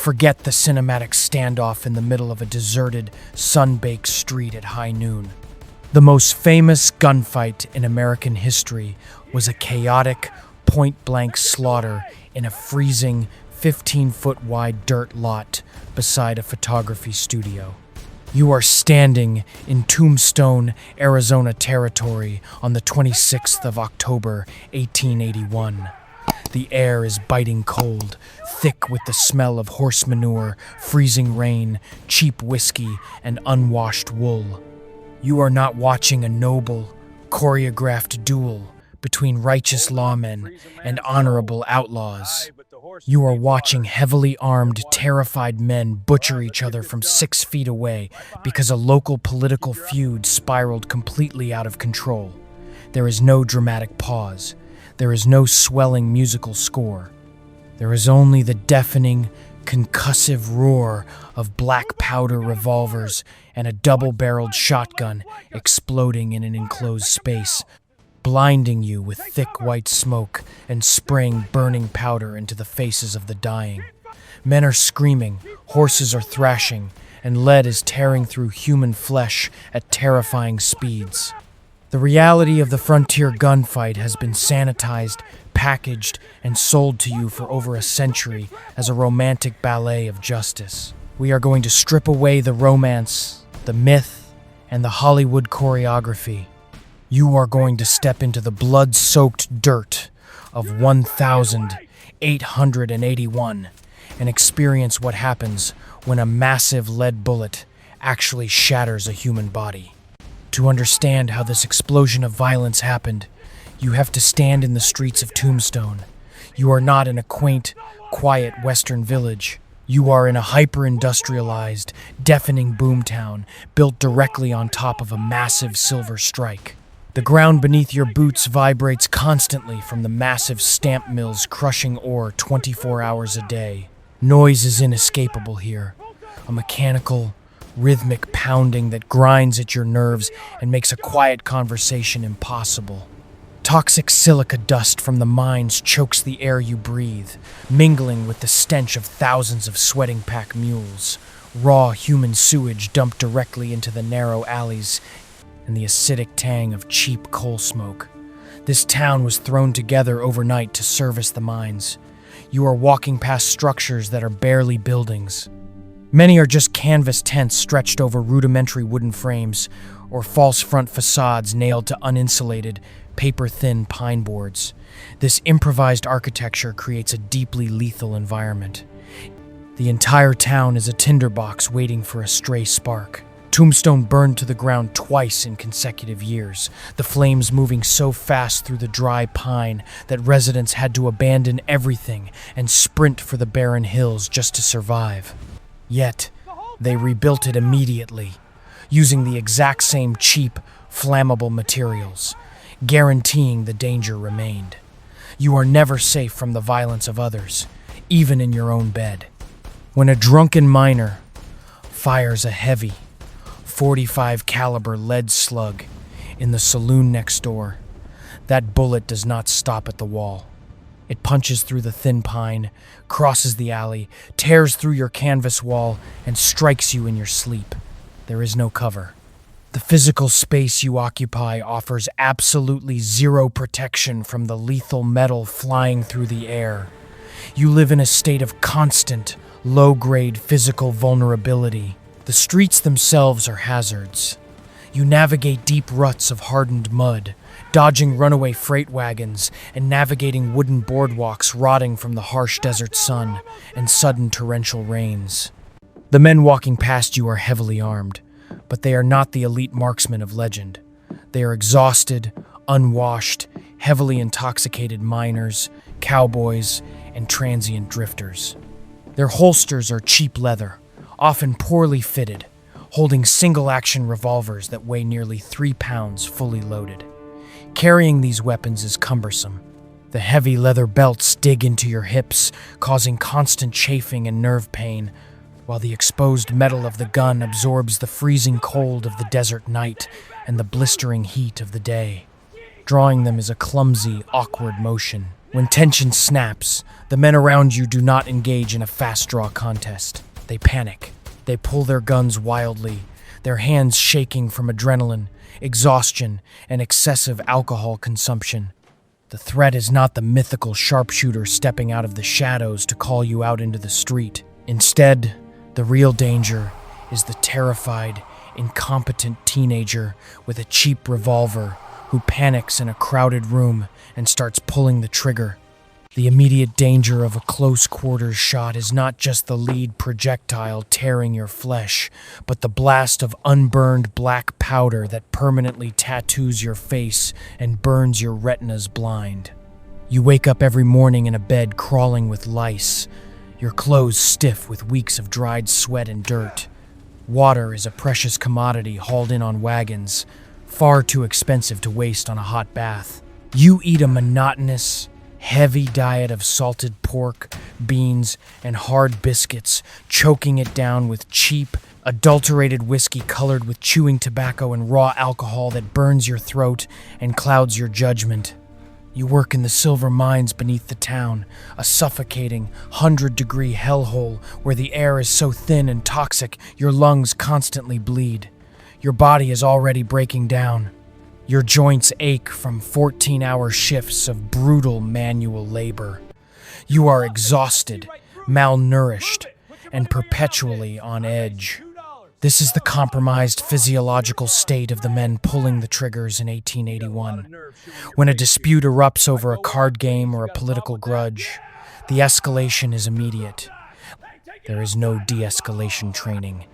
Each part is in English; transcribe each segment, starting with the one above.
Forget the cinematic standoff in the middle of a deserted, sun-baked street at high noon. The most famous gunfight in American history was a chaotic, point-blank slaughter in a freezing, 15-foot-wide dirt lot beside a photography studio. You are standing in Tombstone, Arizona territory on the 26th of October, 1881. The air is biting cold, thick with the smell of horse manure, freezing rain, cheap whiskey, and unwashed wool. You are not watching a noble, choreographed duel between righteous lawmen and honorable outlaws. You are watching heavily armed, terrified men butcher each other from 6 feet away because a local political feud spiraled completely out of control. There is no dramatic pause. There is no swelling musical score. There is only the deafening, concussive roar of black powder revolvers and a double-barreled shotgun exploding in an enclosed space, blinding you with thick white smoke and spraying burning powder into the faces of the dying. Men are screaming, horses are thrashing, and lead is tearing through human flesh at terrifying speeds. The reality of the frontier gunfight has been sanitized, packaged, and sold to you for over a century as a romantic ballet of justice. We are going to strip away the romance, the myth, and the Hollywood choreography. You are going to step into the blood-soaked dirt of 1881 and experience what happens when a massive lead bullet actually shatters a human body. To understand how this explosion of violence happened, you have to stand in the streets of Tombstone. You are not in a quaint, quiet western village. You are in a hyper-industrialized, deafening boomtown built directly on top of a massive silver strike. The ground beneath your boots vibrates constantly from the massive stamp mills crushing ore 24 hours a day. Noise is inescapable here, a mechanical, rhythmic pounding that grinds at your nerves and makes a quiet conversation impossible. Toxic silica dust from the mines chokes the air you breathe, mingling with the stench of thousands of sweating pack mules. Raw human sewage dumped directly into the narrow alleys and the acidic tang of cheap coal smoke. This town was thrown together overnight to service the mines. You are walking past structures that are barely buildings. Many are just canvas tents stretched over rudimentary wooden frames, or false front facades nailed to uninsulated, paper-thin pine boards. This improvised architecture creates a deeply lethal environment. The entire town is a tinderbox waiting for a stray spark. Tombstone burned to the ground twice in consecutive years, the flames moving so fast through the dry pine that residents had to abandon everything and sprint for the barren hills just to survive. Yet, they rebuilt it immediately, using the exact same cheap, flammable materials, guaranteeing the danger remained. You are never safe from the violence of others, even in your own bed. When a drunken miner fires a heavy, 45 caliber lead slug in the saloon next door, that bullet does not stop at the wall. It punches through the thin pine, crosses the alley, tears through your canvas wall, and strikes you in your sleep. There is no cover. The physical space you occupy offers absolutely zero protection from the lethal metal flying through the air. You live in a state of constant, low-grade physical vulnerability. The streets themselves are hazards. You navigate deep ruts of hardened mud, dodging runaway freight wagons and navigating wooden boardwalks rotting from the harsh desert sun and sudden torrential rains. The men walking past you are heavily armed, but they are not the elite marksmen of legend. They are exhausted, unwashed, heavily intoxicated miners, cowboys, and transient drifters. Their holsters are cheap leather, often poorly fitted, holding single-action revolvers that weigh nearly 3 pounds fully loaded. Carrying these weapons is cumbersome. The heavy leather belts dig into your hips, causing constant chafing and nerve pain, while the exposed metal of the gun absorbs the freezing cold of the desert night and the blistering heat of the day. Drawing them is a clumsy, awkward motion. When tension snaps, the men around you do not engage in a fast-draw contest. They panic. They pull their guns wildly, their hands shaking from adrenaline, exhaustion, and excessive alcohol consumption. The threat is not the mythical sharpshooter stepping out of the shadows to call you out into the street. Instead, the real danger is the terrified, incompetent teenager with a cheap revolver who panics in a crowded room and starts pulling the trigger. The immediate danger of a close-quarters shot is not just the lead projectile tearing your flesh, but the blast of unburned black powder that permanently tattoos your face and burns your retinas blind. You wake up every morning in a bed crawling with lice, your clothes stiff with weeks of dried sweat and dirt. Water is a precious commodity hauled in on wagons, far too expensive to waste on a hot bath. You eat a monotonous, heavy diet of salted pork, beans, and hard biscuits, choking it down with cheap, adulterated whiskey colored with chewing tobacco and raw alcohol that burns your throat and clouds your judgment. You work in the silver mines beneath the town, a suffocating, 100-degree hellhole where the air is so thin and toxic your lungs constantly bleed. Your body is already breaking down. Your joints ache from 14-hour shifts of brutal manual labor. You are exhausted, malnourished, and perpetually on edge. This is the compromised physiological state of the men pulling the triggers in 1881. When a dispute erupts over a card game or a political grudge, the escalation is immediate. There is no de-escalation training.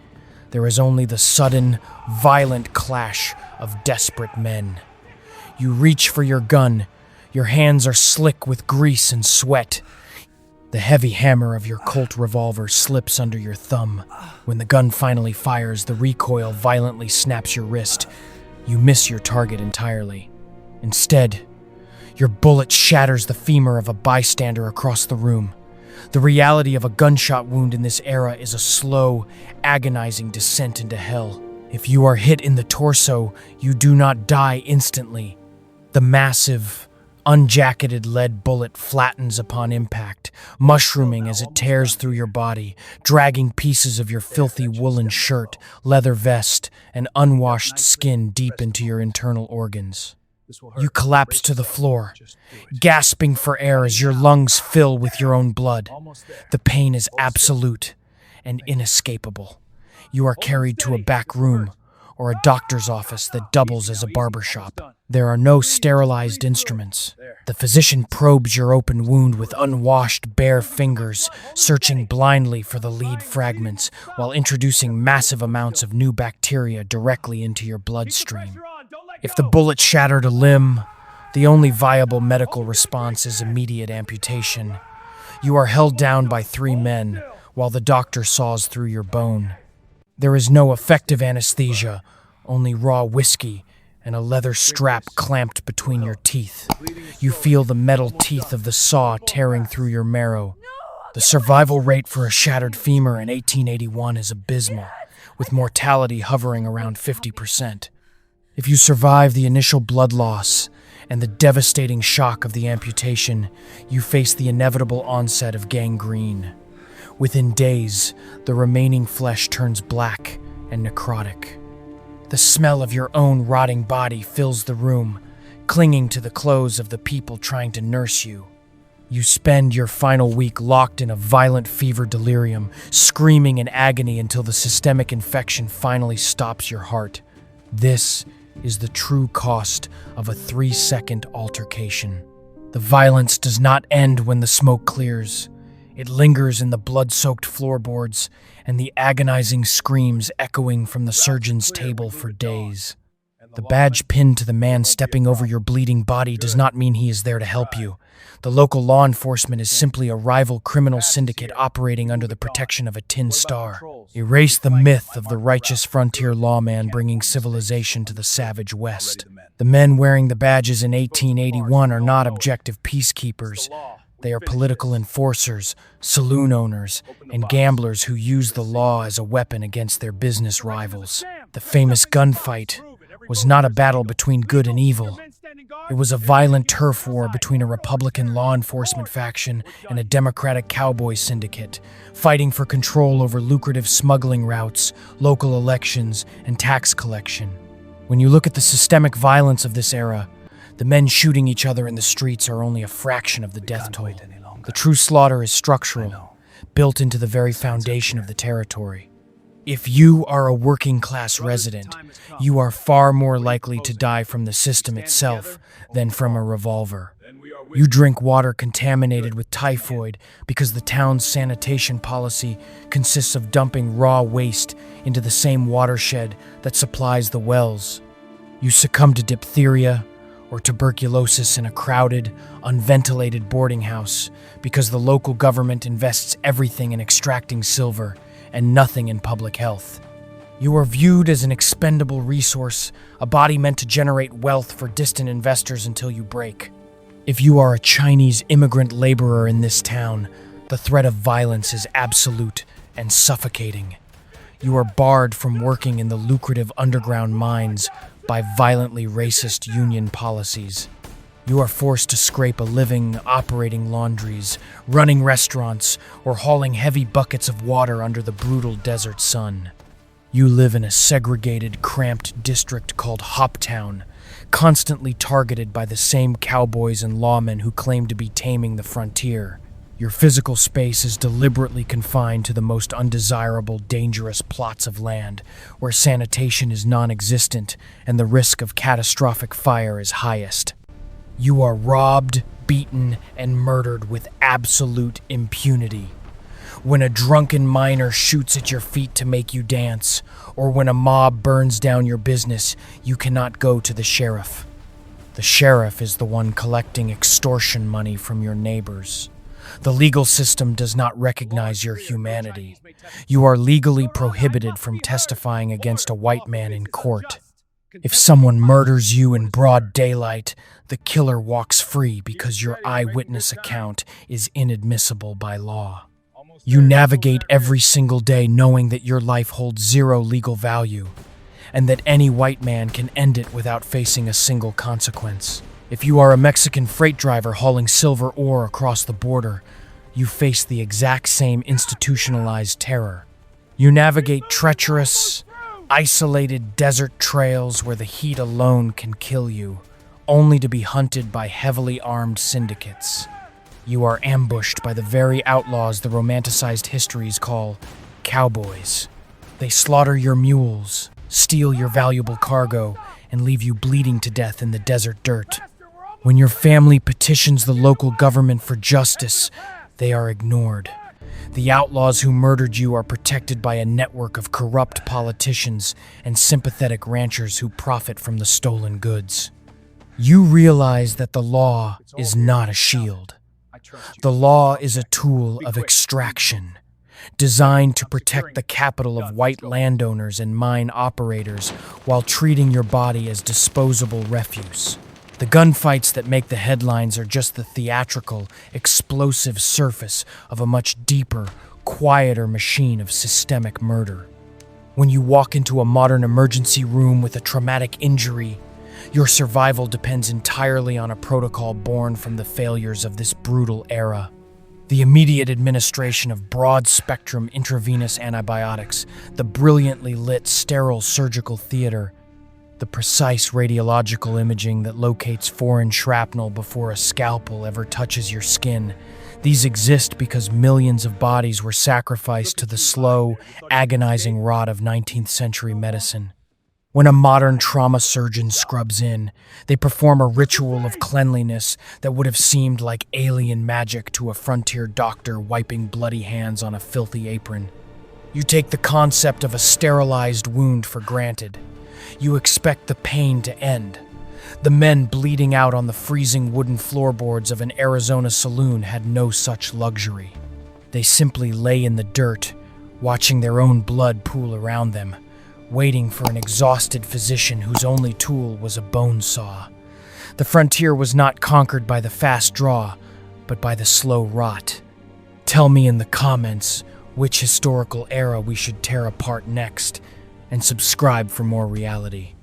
There is only the sudden, violent clash of desperate men. You reach for your gun. Your hands are slick with grease and sweat. The heavy hammer of your Colt revolver slips under your thumb. When the gun finally fires, the recoil violently snaps your wrist. You miss your target entirely. Instead, your bullet shatters the femur of a bystander across the room. The reality of a gunshot wound in this era is a slow, agonizing descent into hell. If you are hit in the torso, you do not die instantly. The massive, unjacketed lead bullet flattens upon impact, mushrooming as it tears through your body, dragging pieces of your filthy woolen shirt, leather vest, and unwashed skin deep into your internal organs. You collapse to the floor, gasping for air as your lungs fill with your own blood. The pain is absolute and inescapable. You are carried to a back room or a doctor's office that doubles as a barber shop. There are no sterilized instruments. The physician probes your open wound with unwashed bare fingers, searching blindly for the lead fragments while introducing massive amounts of new bacteria directly into your bloodstream. If the bullet shattered a limb, the only viable medical response is immediate amputation. You are held down by 3 men while the doctor saws through your bone. There is no effective anesthesia, only raw whiskey and a leather strap clamped between your teeth. You feel the metal teeth of the saw tearing through your marrow. The survival rate for a shattered femur in 1881 is abysmal, with mortality hovering around 50%. If you survive the initial blood loss and the devastating shock of the amputation, you face the inevitable onset of gangrene. Within days, the remaining flesh turns black and necrotic. The smell of your own rotting body fills the room, clinging to the clothes of the people trying to nurse you. You spend your final week locked in a violent fever delirium, screaming in agony until the systemic infection finally stops your heart. This is the true cost of a 3-second altercation. The violence does not end when the smoke clears. It lingers in the blood-soaked floorboards and the agonizing screams echoing from the surgeon's table for days. The badge pinned to the man stepping over your bleeding body does not mean he is there to help you. The local law enforcement is simply a rival criminal syndicate operating under the protection of a tin star. Erase the myth of the righteous frontier lawman bringing civilization to the savage West. The men wearing the badges in 1881 are not objective peacekeepers. They are political enforcers, saloon owners, and gamblers who use the law as a weapon against their business rivals. The famous gunfight was not a battle between good and evil. It was a violent turf war between a Republican law enforcement faction and a Democratic cowboy syndicate, fighting for control over lucrative smuggling routes, local elections, and tax collection. When you look at the systemic violence of this era, the men shooting each other in the streets are only a fraction of the death toll. The true slaughter is structural, built into the very foundation of the territory. If you are a working-class resident, you are far more likely to die from the system itself than from a revolver. You drink water contaminated with typhoid because the town's sanitation policy consists of dumping raw waste into the same watershed that supplies the wells. You succumb to diphtheria or tuberculosis in a crowded, unventilated boarding house because the local government invests everything in extracting silver and nothing in public health. You are viewed as an expendable resource, a body meant to generate wealth for distant investors until you break. If you are a Chinese immigrant laborer in this town, the threat of violence is absolute and suffocating. You are barred from working in the lucrative underground mines by violently racist union policies. You are forced to scrape a living operating laundries, running restaurants, or hauling heavy buckets of water under the brutal desert sun. You live in a segregated, cramped district called Hoptown, constantly targeted by the same cowboys and lawmen who claim to be taming the frontier. Your physical space is deliberately confined to the most undesirable, dangerous plots of land, where sanitation is non-existent and the risk of catastrophic fire is highest. You are robbed, beaten, and murdered with absolute impunity. When a drunken miner shoots at your feet to make you dance, or when a mob burns down your business, you cannot go to the sheriff. The sheriff is the one collecting extortion money from your neighbors. The legal system does not recognize your humanity. You are legally prohibited from testifying against a white man in court. If someone murders you in broad daylight, the killer walks free because your eyewitness account is inadmissible by law. You navigate every single day knowing that your life holds zero legal value, and that any white man can end it without facing a single consequence. If you are a Mexican freight driver hauling silver ore across the border, you face the exact same institutionalized terror. You navigate treacherous, isolated desert trails where the heat alone can kill you, only to be hunted by heavily armed syndicates. You are ambushed by the very outlaws the romanticized histories call cowboys. They slaughter your mules, steal your valuable cargo, and leave you bleeding to death in the desert dirt. When your family petitions the local government for justice, they are ignored. The outlaws who murdered you are protected by a network of corrupt politicians and sympathetic ranchers who profit from the stolen goods. You realize that the law is not a shield. The law is a tool of extraction, designed to protect the capital of white landowners and mine operators while treating your body as disposable refuse. The gunfights that make the headlines are just the theatrical, explosive surface of a much deeper, quieter machine of systemic murder. When you walk into a modern emergency room with a traumatic injury, your survival depends entirely on a protocol born from the failures of this brutal era. The immediate administration of broad-spectrum intravenous antibiotics, the brilliantly lit sterile surgical theater, the precise radiological imaging that locates foreign shrapnel before a scalpel ever touches your skin. These exist because millions of bodies were sacrificed to the slow, agonizing rot of 19th century medicine. When a modern trauma surgeon scrubs in, they perform a ritual of cleanliness that would have seemed like alien magic to a frontier doctor wiping bloody hands on a filthy apron. You take the concept of a sterilized wound for granted. You expect the pain to end. The men bleeding out on the freezing wooden floorboards of an Arizona saloon had no such luxury. They simply lay in the dirt, watching their own blood pool around them, waiting for an exhausted physician whose only tool was a bone saw. The frontier was not conquered by the fast draw, but by the slow rot. Tell me in the comments which historical era we should tear apart next, and subscribe for more reality.